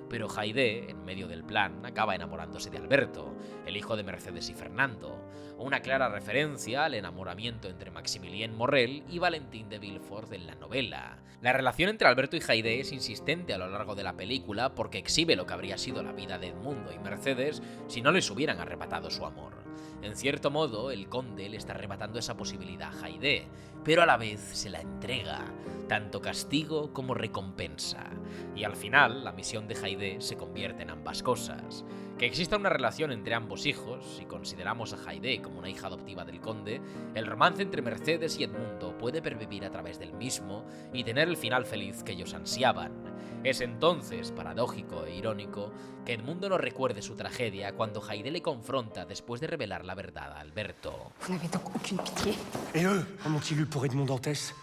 Pero Haydée, en medio del plan, acaba enamorándose de Alberto, el hijo de Mercedes y Fernando, una clara referencia al enamoramiento entre Maximilien Morrel y Valentín de Villefort en la novela. La relación entre Alberto y Haydée es insistente a lo largo de la película porque exhibe lo que habría sido la vida de Edmundo y Mercedes si no les hubieran arrebatado su amor. En cierto modo, el conde le está arrebatando esa posibilidad a Haydée, pero a la vez se la entrega. tanto castigo como recompensa. Y al final, la misión de Haydée se convierte en ambas cosas. Que exista una relación entre ambos hijos, si consideramos a Haydée como una hija adoptiva del conde, el romance entre Mercedes y Edmundo puede pervivir a través del mismo y tener el final feliz que ellos ansiaban. Es entonces paradójico e irónico que Edmundo no recuerde su tragedia cuando Haydée le confronta después de revelar la verdad a Alberto. Vous n'avez donc aucune pitié? Et eux, en ont-ils eu pour Edmond Dantès?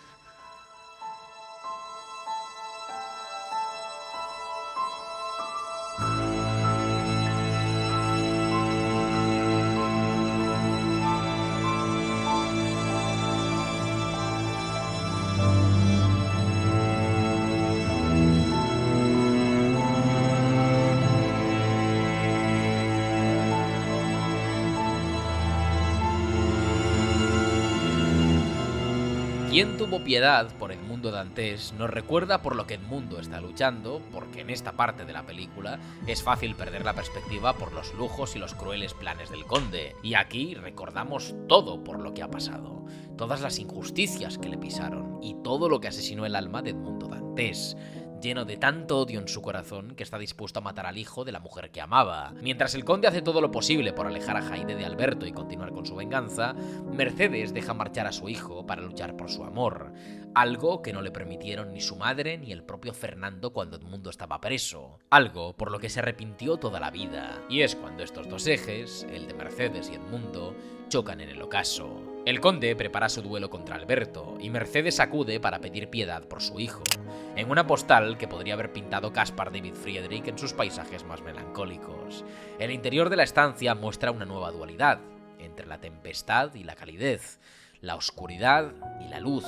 Quien tuvo piedad por Edmundo Dantès nos recuerda por lo que Edmundo está luchando, porque en esta parte de la película es fácil perder la perspectiva por los lujos y los crueles planes del conde, y aquí recordamos todo por lo que ha pasado, todas las injusticias que le pisaron y todo lo que asesinó el alma de Edmundo Dantès, lleno de tanto odio en su corazón que está dispuesto a matar al hijo de la mujer que amaba. Mientras el conde hace todo lo posible por alejar a Haydée de Alberto y continuar con su venganza, Mercedes deja marchar a su hijo para luchar por su amor, algo que no le permitieron ni su madre ni el propio Fernando cuando Edmundo estaba preso, algo por lo que se arrepintió toda la vida. Y es cuando estos dos ejes, el de Mercedes y Edmundo, chocan en el ocaso. El conde prepara su duelo contra Alberto y Mercedes acude para pedir piedad por su hijo, en una postal que podría haber pintado Caspar David Friedrich en sus paisajes más melancólicos. El interior de la estancia muestra una nueva dualidad entre la tempestad y la calidez, la oscuridad y la luz,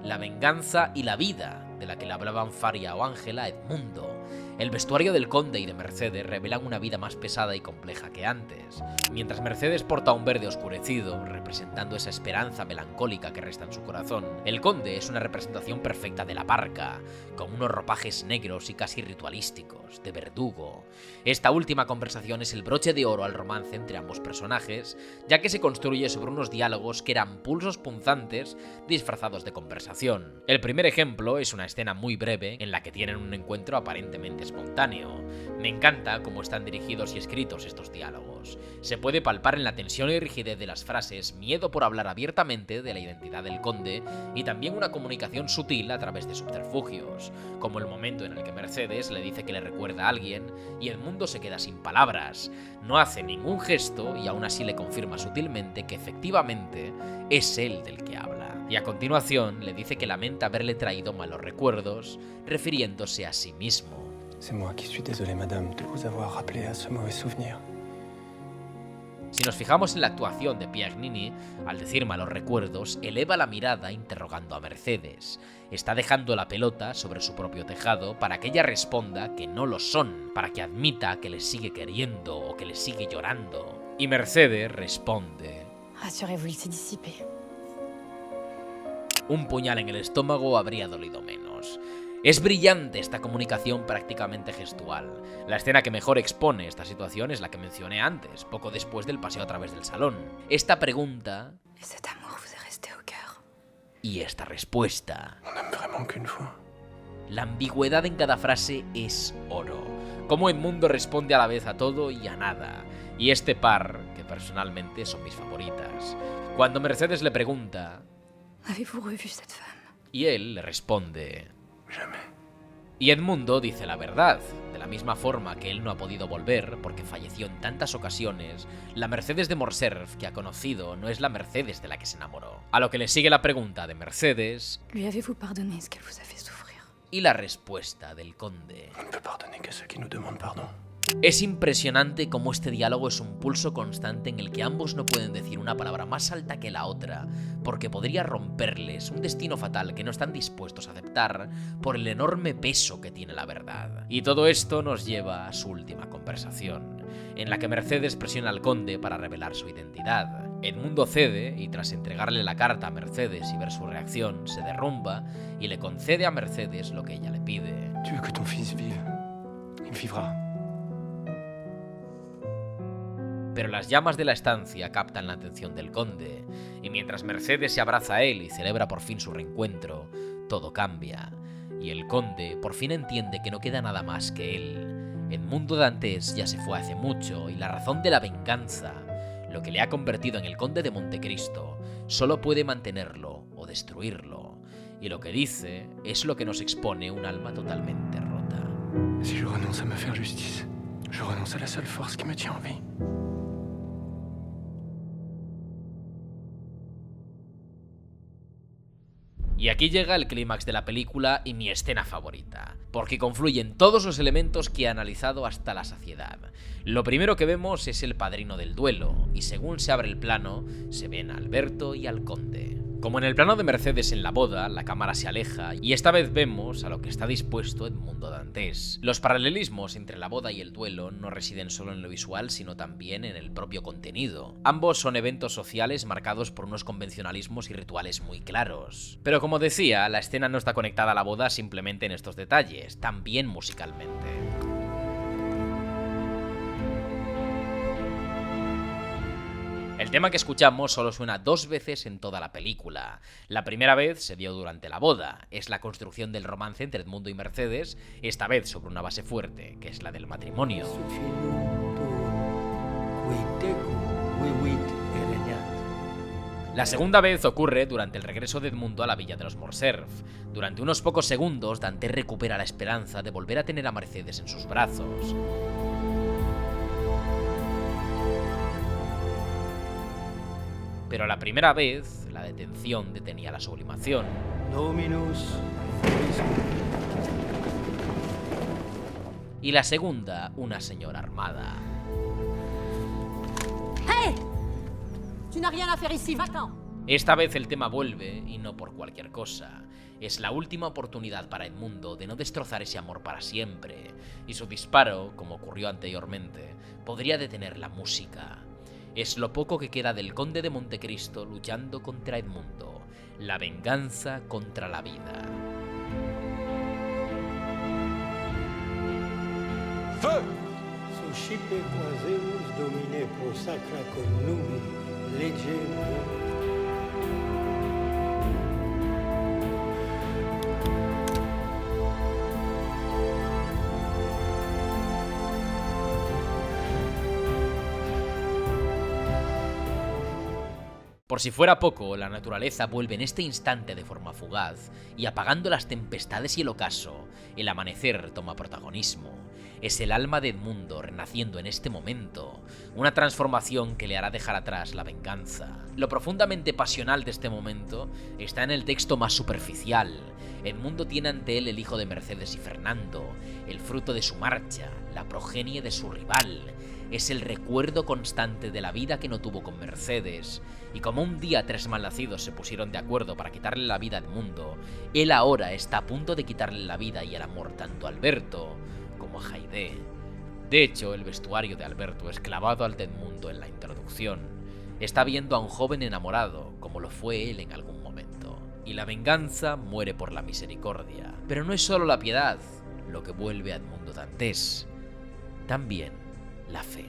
la venganza y la vida de la que le hablaban Faria o Ángela a Edmundo. El vestuario del conde y de Mercedes revelan una vida más pesada y compleja que antes. Mientras Mercedes porta un verde oscurecido, representando esa esperanza melancólica que resta en su corazón, el conde es una representación perfecta de la parca, con unos ropajes negros y casi ritualísticos, de verdugo. Esta última conversación es el broche de oro al romance entre ambos personajes, ya que se construye sobre unos diálogos que eran pulsos punzantes disfrazados de conversación. El primer ejemplo es una escena muy breve en la que tienen un encuentro aparentemente espontáneo. Me encanta cómo están dirigidos y escritos estos diálogos. Se puede palpar en la tensión y rigidez de las frases miedo por hablar abiertamente de la identidad del conde y también una comunicación sutil a través de subterfugios, como el momento en el que Mercedes le dice que le recuerda a alguien y Edmundo se queda sin palabras. No hace ningún gesto y aún así le confirma sutilmente que efectivamente es él del que habla. Y a continuación le dice que lamenta haberle traído malos recuerdos, refiriéndose a sí mismo. C'est moi qui suis désolé, madame, de vous avoir rappelé à ce mauvais souvenir. Si nos fijamos en la actuación de Pierre Nini, al decir malos recuerdos, eleva la mirada interrogando a Mercedes. Está dejando la pelota sobre su propio tejado para que ella responda que no lo son, para que admita que le sigue queriendo o que le sigue llorando. Y Mercedes responde: Rassurez-vous, il s'est dissipé. Un puñal en el estómago habría dolido menos. Es brillante esta comunicación prácticamente gestual. La escena que mejor expone esta situación es la que mencioné antes, poco después del paseo a través del salón. Esta pregunta Et cet amour vous est resté au cœur. y esta respuesta. On n'aime vraiment qu'une fois. La ambigüedad en cada frase es oro. Cómo Edmundo responde a la vez a todo y a nada. Y este par, que personalmente son mis favoritas. Cuando Mercedes le pregunta, Avez-vous revu cette femme? y él le responde, Jamais. y Edmundo dice la verdad. De la misma forma que él no ha podido volver porque falleció en tantas ocasiones, la Mercedes de Morcerf que ha conocido no es la Mercedes de la que se enamoró. A lo que le sigue la pregunta de Mercedes Lui avez-vous pardonné ce qu'elle vous a fait souffrir? y la respuesta del conde. On ne peut pardonner qu'à ceux qui nous demandent pardon. Es impresionante cómo este diálogo es un pulso constante en el que ambos no pueden decir una palabra más alta que la otra, porque podría romperles un destino fatal que no están dispuestos a aceptar por el enorme peso que tiene la verdad. Y todo esto nos lleva a su última conversación, en la que Mercedes presiona al conde para revelar su identidad. Edmundo cede y tras entregarle la carta a Mercedes y ver su reacción, se derrumba y le concede a Mercedes lo que ella le pide. Tu veux que ton fils vive. Il vivra. Pero las llamas de la estancia captan la atención del conde, y mientras Mercedes se abraza a él y celebra por fin su reencuentro, todo cambia, y el conde por fin entiende que no queda nada más que él. Edmundo Dantes ya se fue hace mucho y la razón de la venganza, lo que le ha convertido en el conde de Montecristo, solo puede mantenerlo o destruirlo. Y lo que dice es lo que nos expone un alma totalmente rota. Si je renonce à me faire justice, je renonce à la seule force qui me tient en vie. Y aquí llega el clímax de la película y mi escena favorita, porque confluyen todos los elementos que he analizado hasta la saciedad. Lo primero que vemos es el padrino del duelo, y según se abre el plano, se ven a Alberto y al conde. Como en el plano de Mercedes en la boda, la cámara se aleja y esta vez vemos a lo que está dispuesto Edmundo Dantes. Los paralelismos entre la boda y el duelo no residen solo en lo visual, sino también en el propio contenido. Ambos son eventos sociales marcados por unos convencionalismos y rituales muy claros. Pero como decía, la escena no está conectada a la boda simplemente en estos detalles, también musicalmente. El tema que escuchamos solo suena 2 veces en toda la película. La primera vez se dio durante la boda, es la construcción del romance entre Edmundo y Mercedes, esta vez sobre una base fuerte, que es la del matrimonio. La segunda vez ocurre durante el regreso de Edmundo a la villa de los Morcerf. Durante unos pocos segundos, Dantes recupera la esperanza de volver a tener a Mercedes en sus brazos. Pero la primera vez, la detención detenía la sublimación. Y la segunda, una señora armada. ¡Hey! Tu n'as rien à faire ici, va-t'en. Esta vez el tema vuelve, y no por cualquier cosa. Es la última oportunidad para Edmundo de no destrozar ese amor para siempre, y su disparo, como ocurrió anteriormente, podría detener la música. Es lo poco que queda del conde de Montecristo luchando contra Edmundo, la venganza contra la vida. Feu! Suscipe quaseus domine pro sacra connumi legem. Por si fuera poco, la naturaleza vuelve en este instante de forma fugaz, y apagando las tempestades y el ocaso, el amanecer toma protagonismo. Es el alma de Edmundo renaciendo en este momento, una transformación que le hará dejar atrás la venganza. Lo profundamente pasional de este momento está en el texto más superficial. Edmundo tiene ante él el hijo de Mercedes y Fernando, el fruto de su marcha, la progenie de su rival. Es el recuerdo constante de la vida que no tuvo con Mercedes, y como un día 3 malnacidos se pusieron de acuerdo para quitarle la vida a Edmundo, él ahora está a punto de quitarle la vida y el amor tanto a Alberto como a Haydée. De hecho, el vestuario de Alberto es clavado al de Edmundo en la introducción. Está viendo a un joven enamorado, como lo fue él en algún momento. Y la venganza muere por la misericordia. Pero no es solo la piedad lo que vuelve a Edmundo Dantes, también la fe.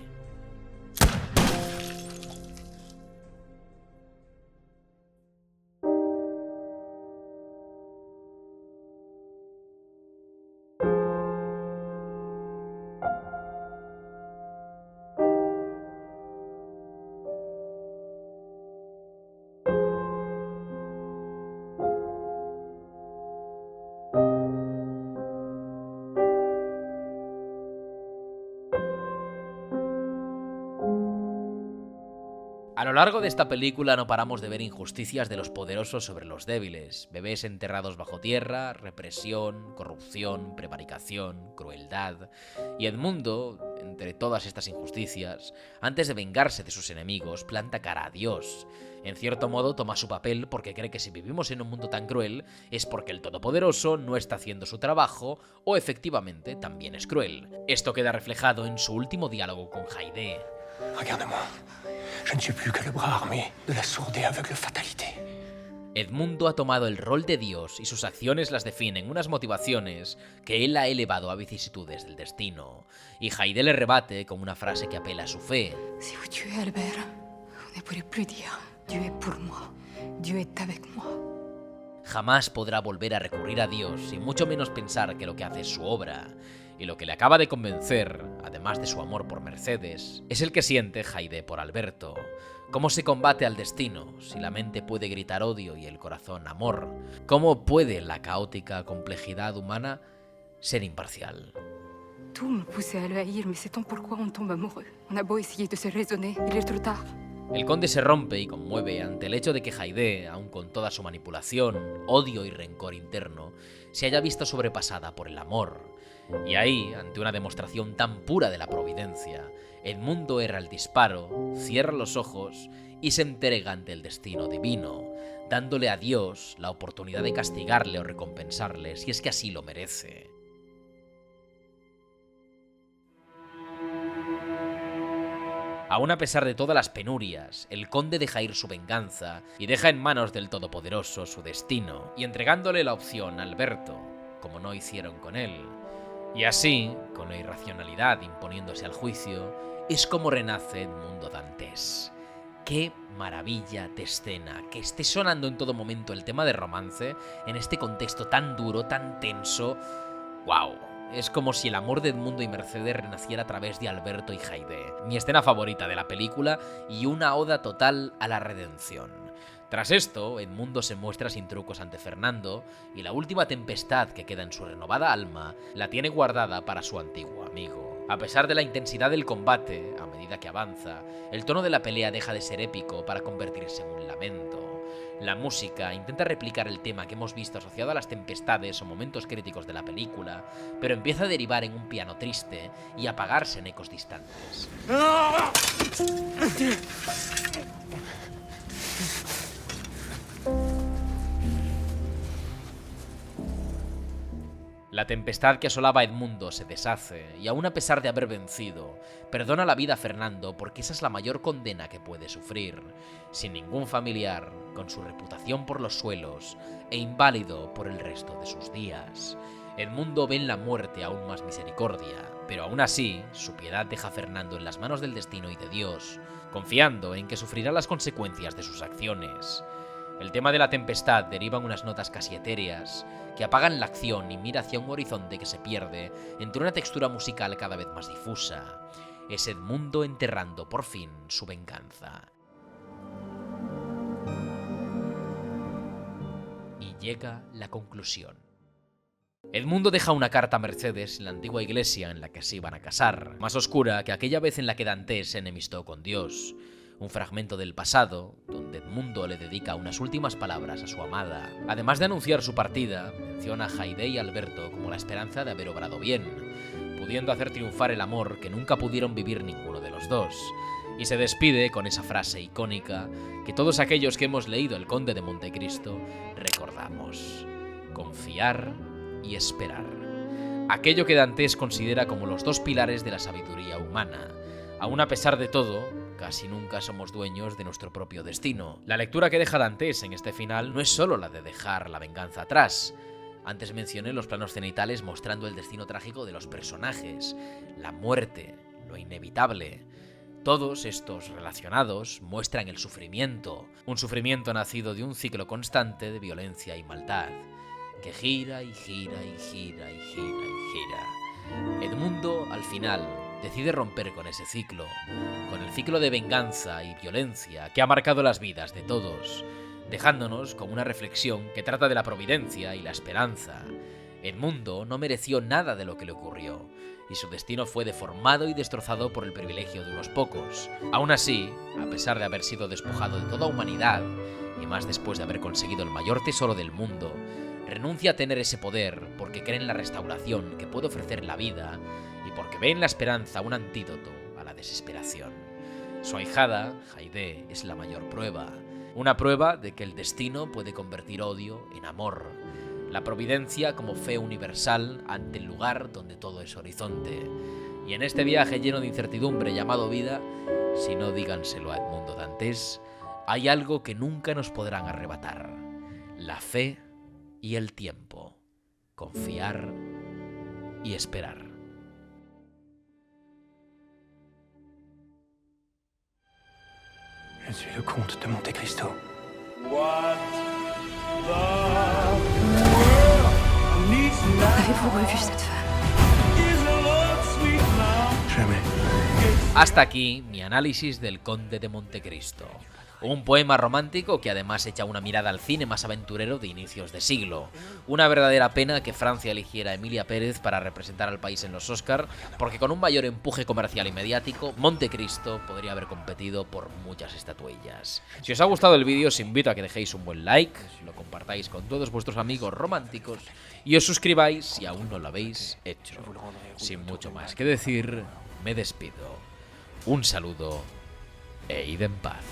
A lo largo de esta película no paramos de ver injusticias de los poderosos sobre los débiles, bebés enterrados bajo tierra, represión, corrupción, prevaricación, crueldad. Y Edmundo, entre todas estas injusticias, antes de vengarse de sus enemigos, planta cara a Dios. En cierto modo toma su papel porque cree que si vivimos en un mundo tan cruel es porque el Todopoderoso no está haciendo su trabajo o efectivamente también es cruel. Esto queda reflejado en su último diálogo con Haydée. Regarde-moi. Je ne suis plus que le bras armé de la sourde et aveugle fatalité. Edmundo ha tomado el rol de Dios y sus acciones las definen unas motivaciones que él ha elevado a vicisitudes del destino. Y Haydée le rebate con una frase que apela a su fe. Si vous tuez Albert, vous ne pourrez plus dire Dieu est pour moi, Dieu est avec moi. jamás podrá volver a recurrir a Dios y mucho menos pensar que lo que hace es su obra. Y lo que le acaba de convencer, además de su amor por Mercedes, es el que siente Haydée por Alberto. ¿Cómo se combate al destino si la mente puede gritar odio y el corazón amor? ¿Cómo puede la caótica complejidad humana ser imparcial? Tout me poussait à le haïr, mais sait-on pourquoi on tombe amoureux? On a beau essayer de se raisonner, il est trop tard. El conde se rompe y conmueve ante el hecho de que Haydée, aun con toda su manipulación, odio y rencor interno, se haya visto sobrepasada por el amor. Y ahí, ante una demostración tan pura de la providencia, Edmundo erra el disparo, cierra los ojos y se entrega ante el destino divino, dándole a Dios la oportunidad de castigarle o recompensarle si es que así lo merece. Aún a pesar de todas las penurias, el conde deja ir su venganza y deja en manos del Todopoderoso su destino, y entregándole la opción a Alberto, como no hicieron con él. Y así, con la irracionalidad imponiéndose al juicio, es como renace Edmundo Dantes. ¡Qué maravilla de escena! Que esté sonando en todo momento el tema de romance, en este contexto tan duro, tan tenso. ¡Wow! Es como si el amor de Edmundo y Mercedes renaciera a través de Alberto y Haydée. Mi escena favorita de la película y una oda total a la redención. Tras esto, Edmundo se muestra sin trucos ante Fernando y la última tempestad que queda en su renovada alma la tiene guardada para su antiguo amigo. A pesar de la intensidad del combate, a medida que avanza, el tono de la pelea deja de ser épico para convertirse en un lamento. La música intenta replicar el tema que hemos visto asociado a las tempestades o momentos críticos de la película, pero empieza a derivar en un piano triste y apagarse en ecos distantes. La tempestad que asolaba a Edmundo se deshace y aún a pesar de haber vencido, perdona la vida a Fernando porque esa es la mayor condena que puede sufrir, sin ningún familiar, con su reputación por los suelos e inválido por el resto de sus días. Edmundo ve en la muerte aún más misericordia, pero aún así, su piedad deja a Fernando en las manos del destino y de Dios, confiando en que sufrirá las consecuencias de sus acciones. El tema de la tempestad deriva en unas notas casi etéreas que apagan la acción y mira hacia un horizonte que se pierde entre una textura musical cada vez más difusa. Es Edmundo enterrando por fin su venganza. Y llega la conclusión. Edmundo deja una carta a Mercedes en la antigua iglesia en la que se iban a casar, más oscura que aquella vez en la que Dantes se enemistó con Dios. Un fragmento del pasado, donde Edmundo le dedica unas últimas palabras a su amada. Además de anunciar su partida, menciona a Haydée y Alberto como la esperanza de haber obrado bien, pudiendo hacer triunfar el amor que nunca pudieron vivir ninguno de los dos. Y se despide con esa frase icónica que todos aquellos que hemos leído El Conde de Montecristo recordamos: confiar y esperar. Aquello que Dantes considera como los dos pilares de la sabiduría humana. Aún a pesar de todo, casi nunca somos dueños de nuestro propio destino. La lectura que deja Dantes en este final no es solo la de dejar la venganza atrás. Antes mencioné los planos cenitales mostrando el destino trágico de los personajes, la muerte, lo inevitable. Todos estos relacionados muestran el sufrimiento, un sufrimiento nacido de un ciclo constante de violencia y maldad, que gira y gira y gira y gira y gira. Edmundo, al final, decide romper con ese ciclo, con el ciclo de venganza y violencia que ha marcado las vidas de todos, dejándonos con una reflexión que trata de la providencia y la esperanza. Edmundo no mereció nada de lo que le ocurrió, y su destino fue deformado y destrozado por el privilegio de unos pocos. Aún así, a pesar de haber sido despojado de toda humanidad, y más después de haber conseguido el mayor tesoro del mundo, renuncia a tener ese poder porque cree en la restauración que puede ofrecer la vida y porque ve en la esperanza un antídoto a la desesperación. Su ahijada, Haydée, es la mayor prueba. Una prueba de que el destino puede convertir odio en amor. La providencia como fe universal ante el lugar donde todo es horizonte. Y en este viaje lleno de incertidumbre llamado vida, si no díganselo a Edmundo Dantes, hay algo que nunca nos podrán arrebatar: la fe y el tiempo. Confiar y esperar. Je suis le comte de Monte Cristo. What the nouveau revu cette femme. Jamais. Hasta aquí mi análisis del Conde de Montecristo. Un poema romántico que además echa una mirada al cine más aventurero de inicios de siglo. Una verdadera pena que Francia eligiera a Emilia Pérez para representar al país en los Oscar, porque con un mayor empuje comercial y mediático, Montecristo podría haber competido por muchas estatuillas. Si os ha gustado el vídeo, os invito a que dejéis un buen like, lo compartáis con todos vuestros amigos románticos y os suscribáis si aún no lo habéis hecho. Sin mucho más que decir, me despido. Un saludo e id en paz.